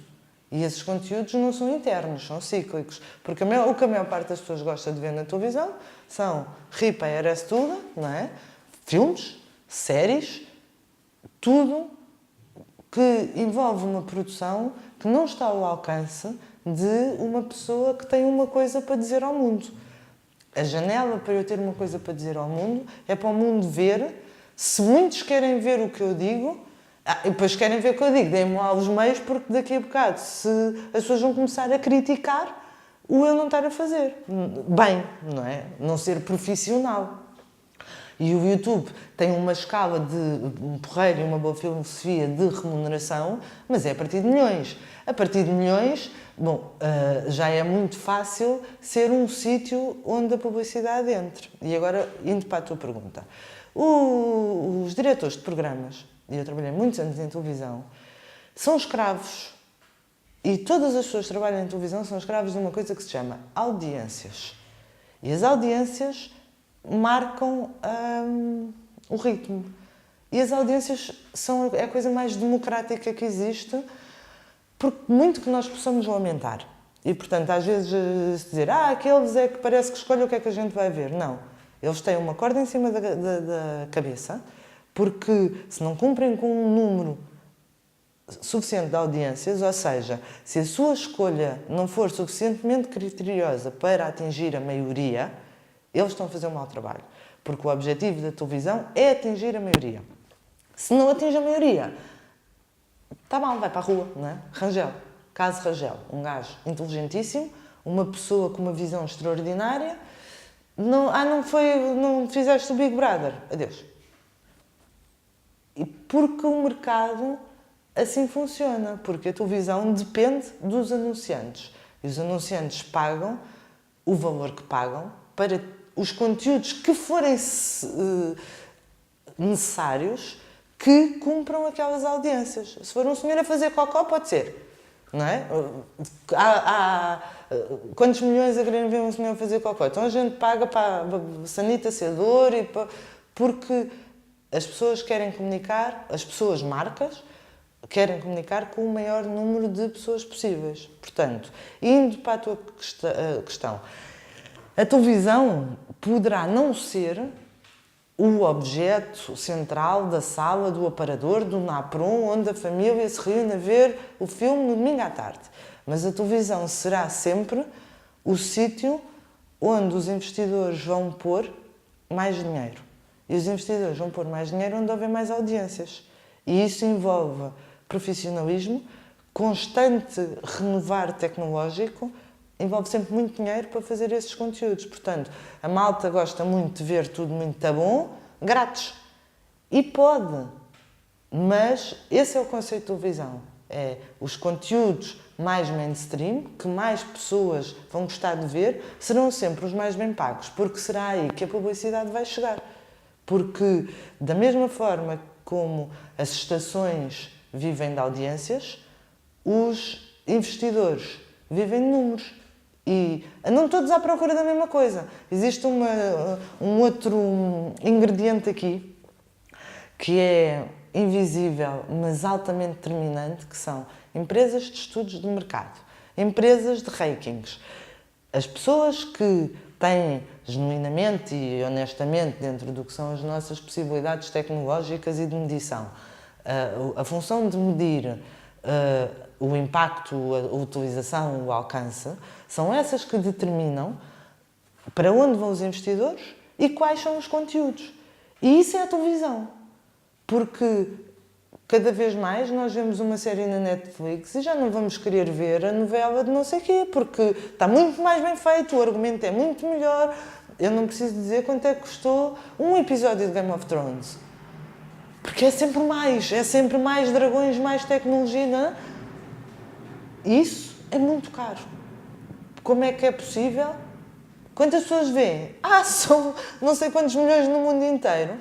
Speaker 1: E esses conteúdos não são internos, são cíclicos. Porque o que a maior parte das pessoas gosta de ver na televisão são ripa e tudo, não é? Filmes, séries, tudo que envolve uma produção que não está ao alcance de uma pessoa que tem uma coisa para dizer ao mundo. A janela para eu ter uma coisa para dizer ao mundo é para o mundo ver. Se muitos querem ver o que eu digo, e depois querem ver o que eu digo, deem-me lá os meios, porque daqui a bocado, se as pessoas vão começar a criticar o eu não estar a fazer bem, não é? Não ser profissional. E o YouTube tem uma escala de um porreiro e uma boa filosofia de remuneração, mas é a partir de milhões. A partir de milhões, já é muito fácil ser um sítio onde a publicidade entre. E agora, indo para a tua pergunta. Os diretores de programas, e eu trabalhei muitos anos em televisão, são escravos. E todas as pessoas que trabalham em televisão são escravos de uma coisa que se chama audiências. E as audiências marcam o ritmo. E as audiências é a coisa mais democrática que existe, porque muito que nós possamos lamentar. E, portanto, às vezes se dizer, aqueles é que parece que escolhem o que é que a gente vai ver. Não. Eles têm uma corda em cima da cabeça, porque se não cumprem com um número suficiente de audiências, ou seja, se a sua escolha não for suficientemente criteriosa para atingir a maioria, eles estão a fazer um mau trabalho. Porque o objetivo da televisão é atingir a maioria. Se não atinge a maioria, está mal, vai para a rua, não é? Rangel, caso Rangel, um gajo inteligentíssimo, uma pessoa com uma visão extraordinária, não fizeste o Big Brother, adeus. E porque o mercado assim funciona, porque a televisão depende dos anunciantes. E os anunciantes pagam o valor que pagam para os conteúdos que forem necessários que cumpram aquelas audiências. Se for um senhor a fazer cocó, pode ser. Não é? Há quantos milhões a querem ver um senhor a fazer cocó? Então a gente paga para a sanita ser dor, porque as pessoas querem comunicar, as pessoas marcas, querem comunicar com o maior número de pessoas possíveis. Portanto, indo para a tua questão, a televisão poderá não ser o objeto central da sala do aparador, do Napron, onde a família se reúne a ver o filme no domingo à tarde. Mas a televisão será sempre o sítio onde os investidores vão pôr mais dinheiro. E os investidores vão pôr mais dinheiro onde houver mais audiências. E isso envolve profissionalismo, constante renovar tecnológico, envolve sempre muito dinheiro para fazer esses conteúdos. Portanto, a malta gosta muito de ver tudo muito bom, grátis. E pode. Mas esse é o conceito de televisão. É os conteúdos mais mainstream, que mais pessoas vão gostar de ver, serão sempre os mais bem pagos. Porque será aí que a publicidade vai chegar. Porque, da mesma forma como as estações vivem de audiências, os investidores vivem de números. E andam todos à procura da mesma coisa. Existe um outro ingrediente aqui, que é invisível, mas altamente determinante, que são empresas de estudos de mercado, empresas de rankings. As pessoas que têm genuinamente e honestamente, dentro do que são as nossas possibilidades tecnológicas e de medição, a função de medir o impacto, a utilização, o alcance, são essas que determinam para onde vão os investidores e quais são os conteúdos. E isso é a televisão. Porque cada vez mais nós vemos uma série na Netflix e já não vamos querer ver a novela de não sei quê, porque está muito mais bem feito, o argumento é muito melhor. Eu não preciso dizer quanto é que custou um episódio de Game of Thrones. Porque é sempre mais dragões, mais tecnologia, não é? Isso é muito caro. Como é que é possível? Quantas pessoas veem? São não sei quantos milhões no mundo inteiro.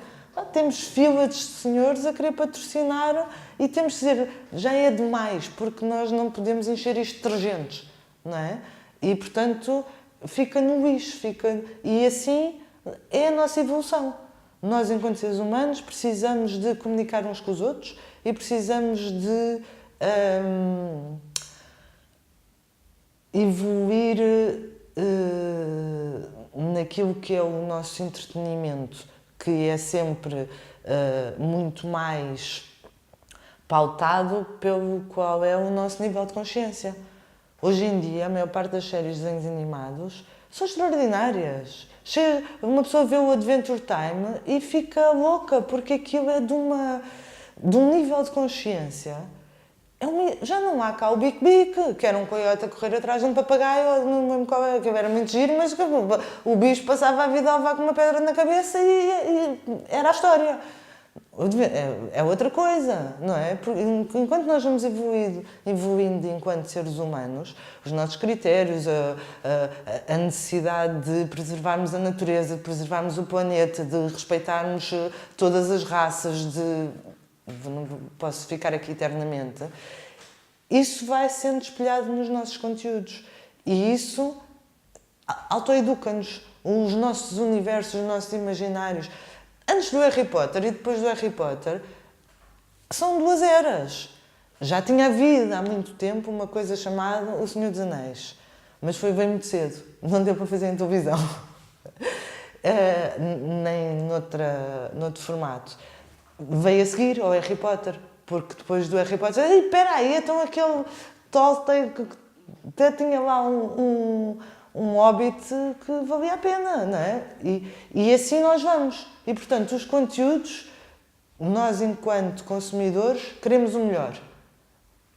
Speaker 1: Temos filas de senhores a querer patrocinar e temos de dizer, já é demais, porque nós não podemos encher isto de detergentes, não é? E, portanto, fica no lixo, e assim é a nossa evolução. Nós, enquanto seres humanos, precisamos de comunicar uns com os outros e precisamos de evoluir naquilo que é o nosso entretenimento, que é sempre muito mais pautado pelo qual é o nosso nível de consciência. Hoje em dia, a maior parte das séries de desenhos animados são extraordinárias. Uma pessoa vê o Adventure Time e fica louca, porque aquilo é de um nível de consciência. Já não há cá o Bic Bic, que era um coiote a correr atrás de um papagaio, não lembro qual era, que era muito giro, mas o bicho passava a vida a levar com uma pedra na cabeça e era a história. É outra coisa, não é? Enquanto nós vamos evoluindo enquanto seres humanos, os nossos critérios, a necessidade de preservarmos a natureza, de preservarmos o planeta, de respeitarmos todas as raças, não posso ficar aqui eternamente, isso vai sendo espelhado nos nossos conteúdos. E isso autoeduca-nos, os nossos universos, os nossos imaginários. Antes do Harry Potter e depois do Harry Potter, são duas eras. Já tinha havido há muito tempo uma coisa chamada O Senhor dos Anéis, mas foi bem muito cedo, não deu para fazer em televisão, nem noutro formato. Veio a seguir ao Harry Potter, porque depois do Harry Potter, espera aí, então aquele Tolkien que até tinha lá um Hobbit que valia a pena, não é? E assim nós vamos. E, portanto, os conteúdos, nós, enquanto consumidores, queremos o melhor.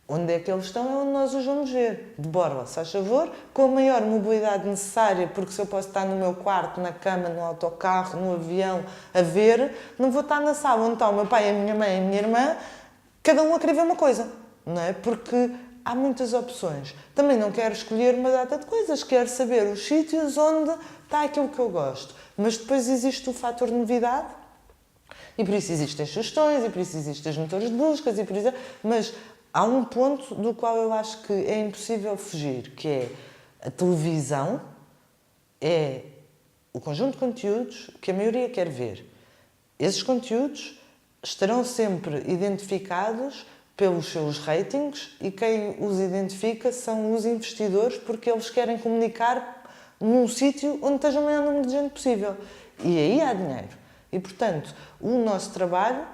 Speaker 1: Onde é que eles estão é onde nós os vamos ver. De borla, se faz favor, com a maior mobilidade necessária, porque se eu posso estar no meu quarto, na cama, no autocarro, no avião, a ver, não vou estar na sala onde está o meu pai, a minha mãe e a minha irmã, cada um a querer ver uma coisa, não é? Porque há muitas opções. Também não quero escolher uma data de coisas, quero saber os sítios onde está aquilo que eu gosto. Mas depois existe o fator novidade, e por isso existem as sugestões, e por isso existem os motores de buscas, e por isso... Mas há um ponto do qual eu acho que é impossível fugir, que é a televisão é o conjunto de conteúdos que a maioria quer ver. Esses conteúdos estarão sempre identificados pelos seus ratings e quem os identifica são os investidores porque eles querem comunicar num sítio onde esteja o maior número de gente possível. E aí há dinheiro. E, portanto, o nosso trabalho,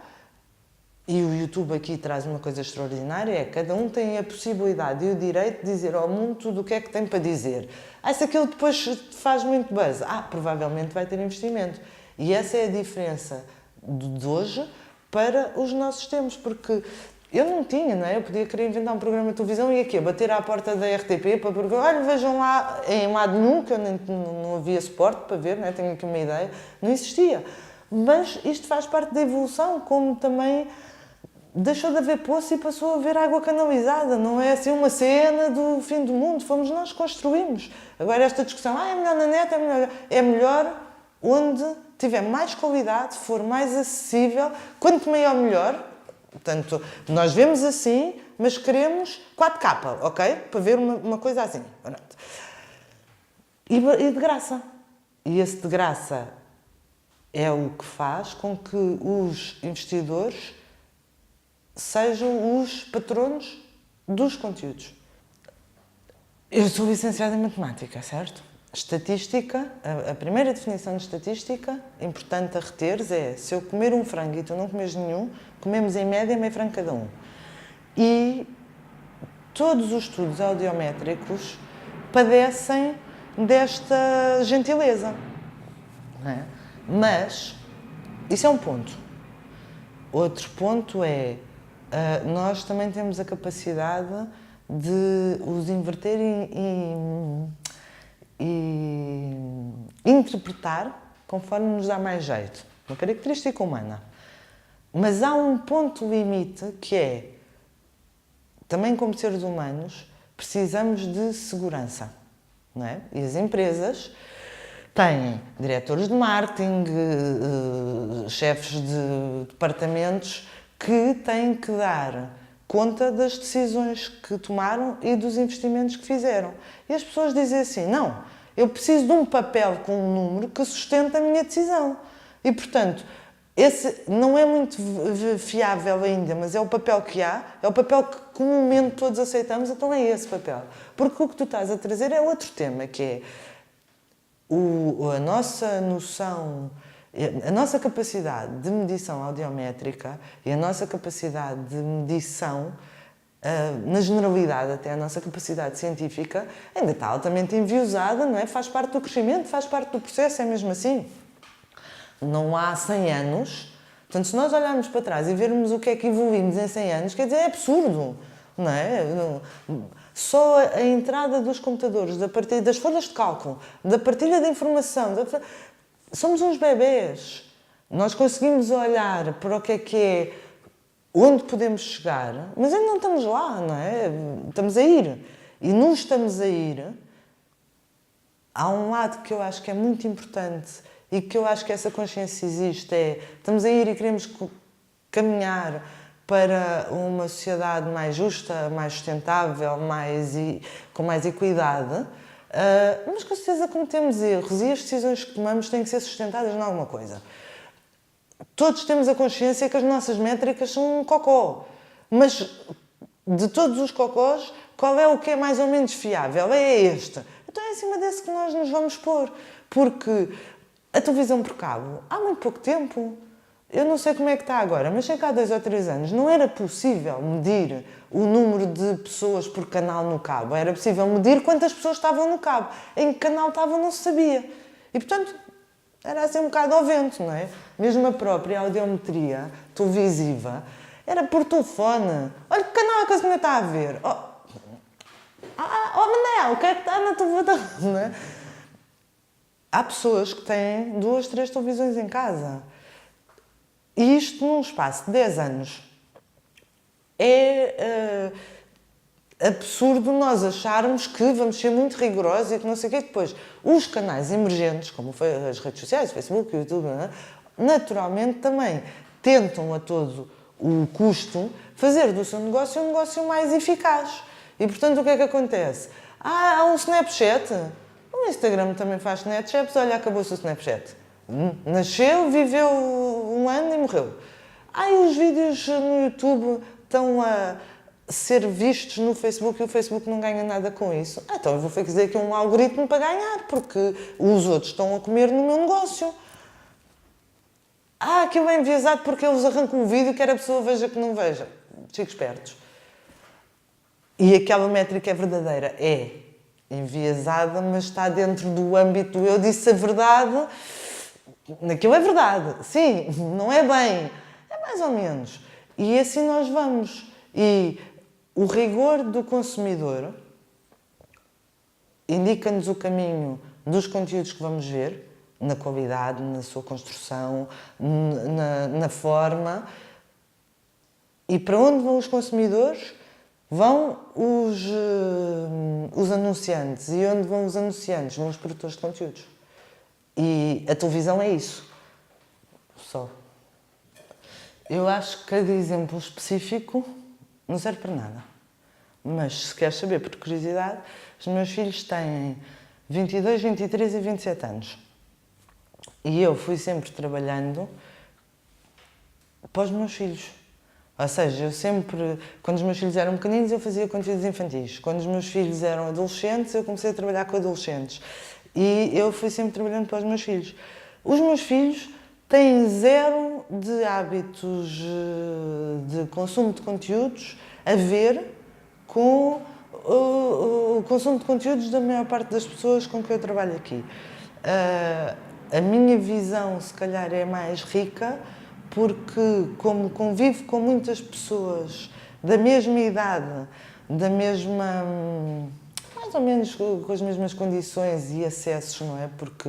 Speaker 1: e o YouTube aqui traz uma coisa extraordinária, é que cada um tem a possibilidade e o direito de dizer ao mundo tudo o que é que tem para dizer. Se aquilo depois faz muito buzz, provavelmente vai ter investimento. E essa é a diferença de hoje para os nossos tempos, porque eu não tinha, não é? Eu podia querer inventar um programa de televisão e aqui, bater à porta da RTP para perguntar, olha, vejam lá, em lado nunca, não havia suporte para ver, não é? Tenho aqui uma ideia, não existia. Mas isto faz parte da evolução, como também deixou de haver poço e passou a haver água canalizada, não é assim uma cena do fim do mundo, fomos nós que construímos. Agora esta discussão, é melhor na net, é melhor onde tiver mais qualidade, for mais acessível, quanto maior melhor. Portanto, nós vemos assim, mas queremos 4K, ok? Para ver uma coisa assim. E de graça. E esse de graça é o que faz com que os investidores sejam os patronos dos conteúdos. Eu sou licenciada em matemática, certo? Estatística, a primeira definição de estatística, importante a reteres, é se eu comer um frango e tu não comes nenhum, comemos em média meio frango cada um. E todos os estudos audiométricos padecem desta gentileza. Não é? Mas, isso é um ponto. Outro ponto é, nós também temos a capacidade de os inverter e interpretar conforme nos dá mais jeito. Uma característica humana. Mas há um ponto limite que é, também como seres humanos, precisamos de segurança. Não é? E as empresas têm diretores de marketing, chefes de departamentos que têm que dar conta das decisões que tomaram e dos investimentos que fizeram. E as pessoas dizem assim, não, eu preciso de um papel com um número que sustente a minha decisão. E, portanto, esse não é muito fiável ainda, mas é o papel que há, é o papel que comumente todos aceitamos, então é esse papel. Porque o que tu estás a trazer é outro tema, que é a nossa noção, a nossa capacidade de medição audiométrica e a nossa capacidade de medição, na generalidade até a nossa capacidade científica, ainda está altamente enviosada, não é? Faz parte do crescimento, faz parte do processo, é mesmo assim. Não há 100 anos, portanto, se nós olharmos para trás e vermos o que é que evoluímos em 100 anos, quer dizer, é absurdo, não é? Só a entrada dos computadores, da partilha das folhas de cálculo, da partilha de informação, somos uns bebés. Nós conseguimos olhar para o que é, onde podemos chegar, mas ainda não estamos lá, não é? Estamos a ir. E não estamos a ir. Há um lado que eu acho que é muito importante e que eu acho que essa consciência existe, estamos a ir e queremos caminhar para uma sociedade mais justa, mais sustentável, com mais equidade, mas com certeza cometemos erros e as decisões que tomamos têm que ser sustentadas em alguma coisa. Todos temos a consciência que as nossas métricas são um cocó, mas de todos os cocós, qual é o que é mais ou menos fiável? É este. Então é em cima desse que nós nos vamos pôr, porque a televisão por cabo, há muito pouco tempo, eu não sei como é que está agora, mas sei que há 2 ou 3 anos não era possível medir o número de pessoas por canal no cabo, era possível medir quantas pessoas estavam no cabo, em que canal estavam não se sabia. E portanto, era assim um bocado ao vento, não é? Mesmo a própria audiometria televisiva era por telefone. Olha que canal é que a senhora está a ver. Manel, o que é que está na televisão? Não é? Há pessoas que têm 2, 3 televisões em casa. E isto num espaço de 10 anos. É absurdo nós acharmos que vamos ser muito rigorosos e que não sei o quê. Depois, os canais emergentes, como as redes sociais, Facebook, YouTube, naturalmente também tentam a todo o custo fazer do seu negócio um negócio mais eficaz. E, portanto, o que é que acontece? Há um Snapchat. O Instagram também faz Snapchats. Olha, acabou-se o Snapchat. Nasceu, viveu 1 ano e morreu. Os vídeos no YouTube estão a ser vistos no Facebook e o Facebook não ganha nada com isso. Então eu vou fazer aqui um algoritmo para ganhar, porque os outros estão a comer no meu negócio. Aquilo é enviesado porque eles arrancam um vídeo, quer a pessoa veja que não veja. Chicos espertos. E aquela métrica é verdadeira. É enviesada, mas está dentro do âmbito. Eu disse a verdade, aquilo é verdade. Sim, não é bem. É mais ou menos. E assim nós vamos. E o rigor do consumidor indica-nos o caminho dos conteúdos que vamos ver, na qualidade, na sua construção, na forma. E para onde vão os consumidores? Vão os anunciantes. E onde vão os anunciantes? Vão os produtores de conteúdos. E a televisão é isso. Só. Eu acho que cada exemplo específico não serve para nada. Mas se queres saber, por curiosidade, os meus filhos têm 22, 23 e 27 anos. E eu fui sempre trabalhando para os meus filhos. Ou seja, eu sempre, quando os meus filhos eram pequeninos, eu fazia conteúdos infantis. Quando os meus filhos eram adolescentes, eu comecei a trabalhar com adolescentes. E eu fui sempre trabalhando para os meus filhos. Os meus filhos têm zero de hábitos de consumo de conteúdos a ver com o consumo de conteúdos da maior parte das pessoas com que eu trabalho aqui. A minha visão, se calhar, é mais rica, porque como convivo com muitas pessoas da mesma idade, da mesma, mais ou menos com as mesmas condições e acessos, não é? Porque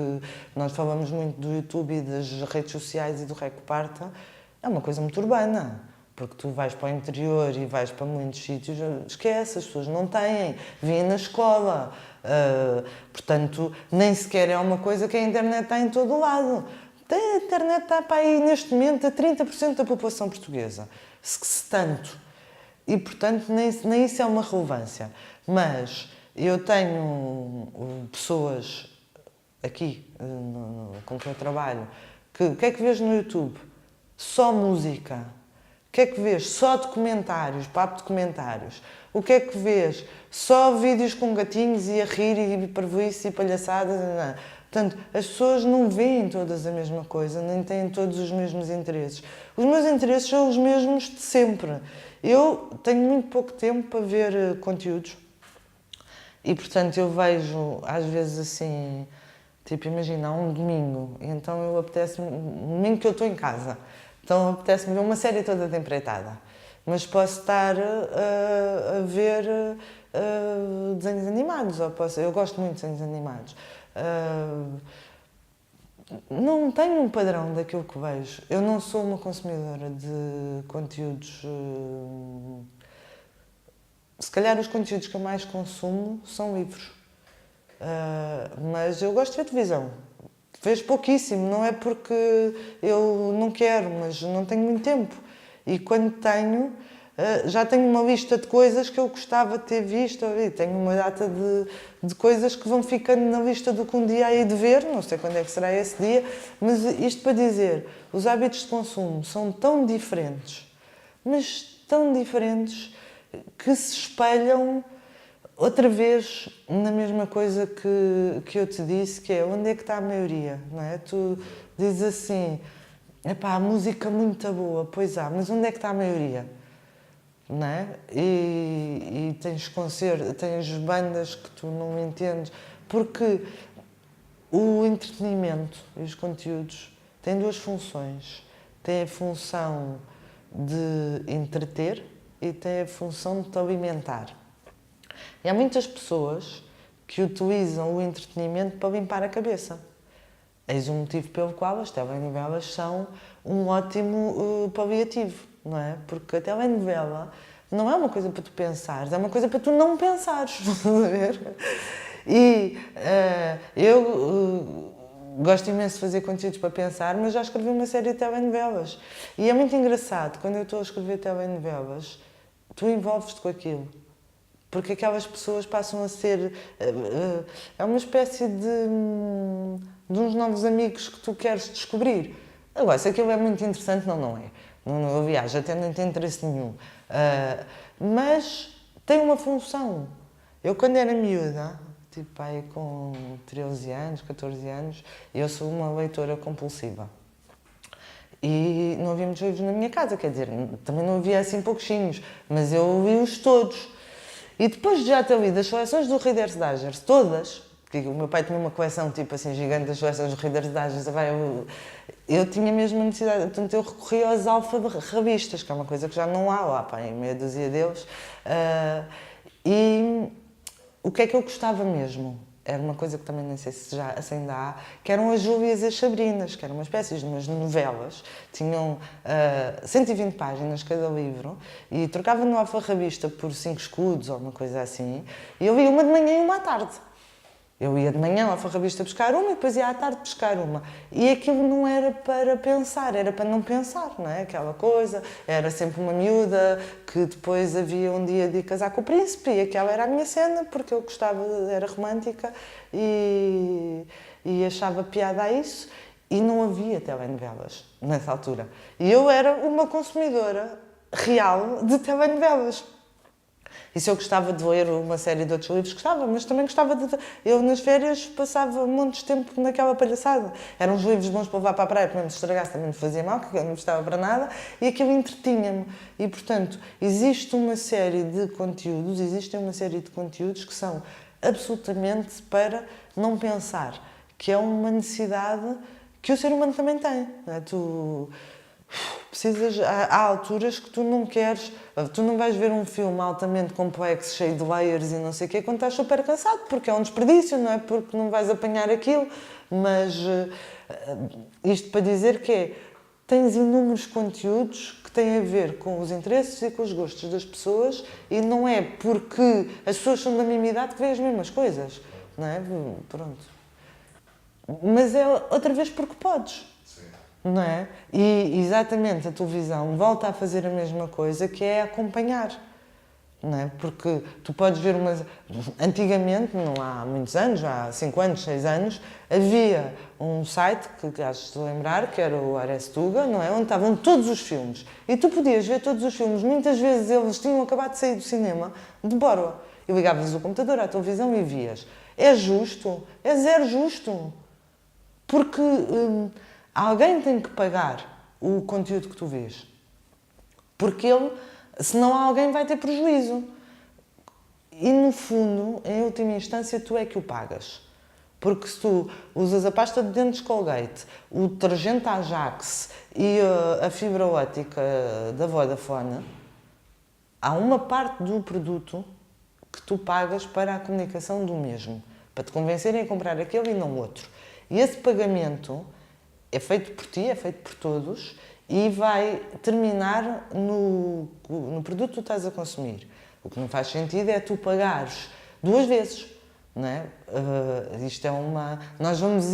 Speaker 1: nós falamos muito do YouTube e das redes sociais e do Reco-Parta, é uma coisa muito urbana, porque tu vais para o interior e vais para muitos sítios, esquece, as pessoas não têm, vêm na escola, portanto, nem sequer é uma coisa que a internet está em todo o lado. A internet está para aí, neste momento, a 30% da população portuguesa. Se tanto. E, portanto, nem isso é uma relevância. Mas eu tenho pessoas aqui, com quem eu trabalho, que o que é que vês no YouTube? Só música. que é que vês? Só documentários, papo documentários. O que é que vês? Só vídeos com gatinhos e a rir e parvoíce e palhaçadas. Não. Portanto, as pessoas não veem todas a mesma coisa, nem têm todos os mesmos interesses. Os meus interesses são os mesmos de sempre. Eu tenho muito pouco tempo para ver conteúdos e, portanto, eu vejo, às vezes, assim, tipo, imagina, um domingo, e então eu apetece-me, um domingo que eu estou em casa, então apetece-me ver uma série toda de empreitada. Mas posso estar a ver desenhos animados, eu gosto muito de desenhos animados. Não tenho um padrão daquilo que vejo. Eu não sou uma consumidora de conteúdos. Se calhar os conteúdos que eu mais consumo são livros. Mas eu gosto de ver televisão. Vejo pouquíssimo, não é porque eu não quero, mas não tenho muito tempo. E quando tenho, já tenho uma lista de coisas que eu gostava de ter visto, e tenho uma data de coisas que vão ficando na lista do que um dia hei de ver, não sei quando é que será esse dia, mas isto para dizer, os hábitos de consumo são tão diferentes, mas tão diferentes, que se espelham outra vez na mesma coisa que eu te disse, que é onde é que está a maioria, não é? Tu dizes assim, epá, a música muito boa, pois há, mas onde é que está a maioria? Não é? E tens concertos, tens bandas que tu não entendes, porque o entretenimento e os conteúdos têm duas funções. Tem a função de entreter e tem a função de te alimentar. E há muitas pessoas que utilizam o entretenimento para limpar a cabeça. Eis o motivo pelo qual as telenovelas são um ótimo paliativo, não é? Porque a telenovela não é uma coisa para tu pensares, é uma coisa para tu não pensares, estás a ver? E eu gosto imenso de fazer conteúdos para pensar, mas já escrevi uma série de telenovelas. E é muito engraçado, quando eu estou a escrever telenovelas, tu envolves-te com aquilo. Porque aquelas pessoas passam a ser... é uma espécie de uns novos amigos que tu queres descobrir. Agora, se aquilo é muito interessante, não é. Não, aliás, até não tem interesse nenhum. Mas tem uma função. Eu, quando era miúda, tipo aí com 13 anos, 14 anos, eu sou uma leitora compulsiva. E não havia muitos livros na minha casa, quer dizer, também não havia assim pouquinhos, mas eu li-os todos. E depois de já ter lido as coleções do Reader's Digest, todas, porque o meu pai tinha uma coleção tipo assim gigante das coleções do Reader's Digest, eu tinha mesmo a necessidade, portanto eu recorri aos alfarrabistas, que é uma coisa que já não há lá, pá, em meia dúzia deles. E o que é que eu gostava mesmo? Era uma coisa que também nem sei se já assim ainda há, que eram as Júlias e as Sabrinas, que eram uma espécie de umas novelas, tinham 120 páginas cada livro, e trocava no alfarrabista por 5 escudos ou uma coisa assim, e eu ia uma de manhã e uma à tarde. Eu ia de manhã ao alfarrabista buscar uma e depois ia à tarde buscar uma. E aquilo não era para pensar, era para não pensar, não é? Aquela coisa, era sempre uma miúda que depois havia um dia de ir casar com o príncipe e aquela era a minha cena porque eu gostava, era romântica e achava piada a isso e não havia telenovelas nessa altura. E eu era uma consumidora real de telenovelas. E se eu gostava de ler uma série de outros livros, gostava, mas também gostava de... Eu, nas férias, passava montes de tempo naquela palhaçada. Eram uns livros bons para levar para a praia, para não me estragasse, também me fazia mal, porque eu não gostava para nada, e aquilo entretinha-me. E, portanto, existem uma série de conteúdos que são absolutamente para não pensar, que é uma necessidade que o ser humano também tem. Não é? Há alturas que tu não queres, tu não vais ver um filme altamente complexo, cheio de layers e não sei o quê, quando estás super cansado, porque é um desperdício, não é? Porque não vais apanhar aquilo, mas isto para dizer que tens inúmeros conteúdos que têm a ver com os interesses e com os gostos das pessoas e não é porque as pessoas são da mesma idade que veem as mesmas coisas, não é? Pronto. Mas é outra vez porque podes. Não é? E exatamente a televisão volta a fazer a mesma coisa, que é acompanhar. não é? Porque tu podes ver Antigamente, não há muitos anos, há 5 anos, 6 anos, havia um site que acho de lembrar, que era o Arestuga, não é? Onde estavam todos os filmes. E tu podias ver todos os filmes. Muitas vezes eles tinham acabado de sair do cinema de borla. E ligavas o computador à televisão e vias. É justo? É zero justo. Porque alguém tem que pagar o conteúdo que tu vês. Porque senão alguém vai ter prejuízo. E no fundo, em última instância, tu é que o pagas. Porque se tu usas a pasta de dentes Colgate, o detergente Ajax e a fibra óptica da Vodafone, há uma parte do produto que tu pagas para a comunicação do mesmo, para te convencerem a comprar aquele e não outro. E esse pagamento é feito por ti, é feito por todos e vai terminar no produto que tu estás a consumir. O que não faz sentido é tu pagares 2 vezes, não é? Isto é nós vamos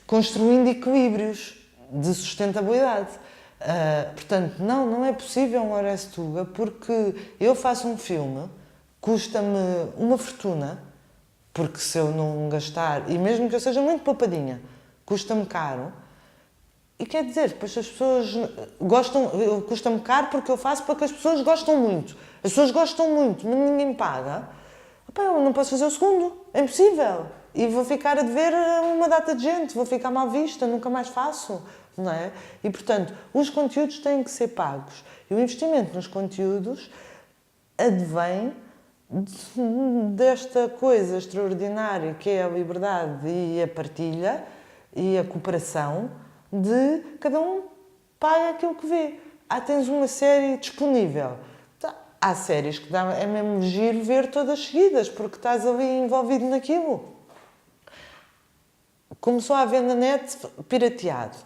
Speaker 1: construindo equilíbrios de sustentabilidade. Portanto, não é possível um Arestuga, porque eu faço um filme, custa-me uma fortuna, porque se eu não gastar, e mesmo que eu seja muito poupadinha, custa-me caro. E quer dizer, depois as pessoas gostam, custa-me caro porque eu faço porque as pessoas gostam muito. As pessoas gostam muito, mas ninguém paga. Opa, eu não posso fazer o segundo, é impossível. E vou ficar a dever uma data de gente, vou ficar mal vista, nunca mais faço, não é? E, portanto, os conteúdos têm que ser pagos. E o investimento nos conteúdos advém desta coisa extraordinária que é a liberdade e a partilha e a cooperação de cada um paga aquilo que vê. Tens uma série disponível. Há séries que é mesmo giro ver todas seguidas, porque estás ali envolvido naquilo. Começou a haver na net pirateado.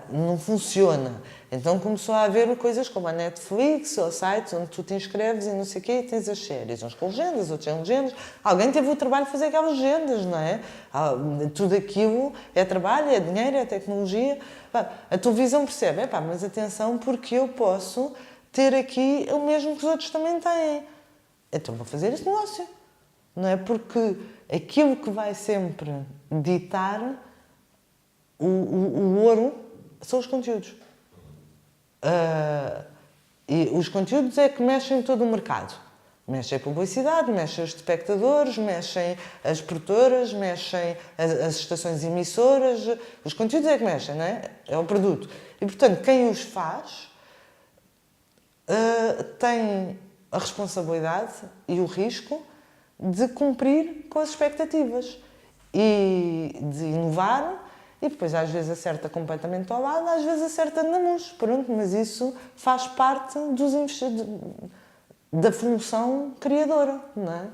Speaker 1: Não funciona. Então começou a haver coisas como a Netflix ou sites onde tu te inscreves e não sei o quê e tens as séries, uns com legendas, outros sem legendas. Alguém teve o trabalho de fazer aquelas legendas, não é? Tudo aquilo é trabalho, é dinheiro, é tecnologia. A televisão percebe, mas atenção, porque eu posso ter aqui o mesmo que os outros também têm. Então vou fazer esse negócio. Não é? Porque aquilo que vai sempre ditar o ouro são os conteúdos. E os conteúdos é que mexem todo o mercado. Mexem a publicidade, mexem os espectadores, mexem as produtoras, mexem as estações emissoras. Os conteúdos é que mexem, não é? É o produto. E, portanto, quem os faz tem a responsabilidade e o risco de cumprir com as expectativas e de inovar. E depois às vezes acerta completamente ao lado, às vezes acerta na mousse. Pronto, mas isso faz parte da função criadora, não é?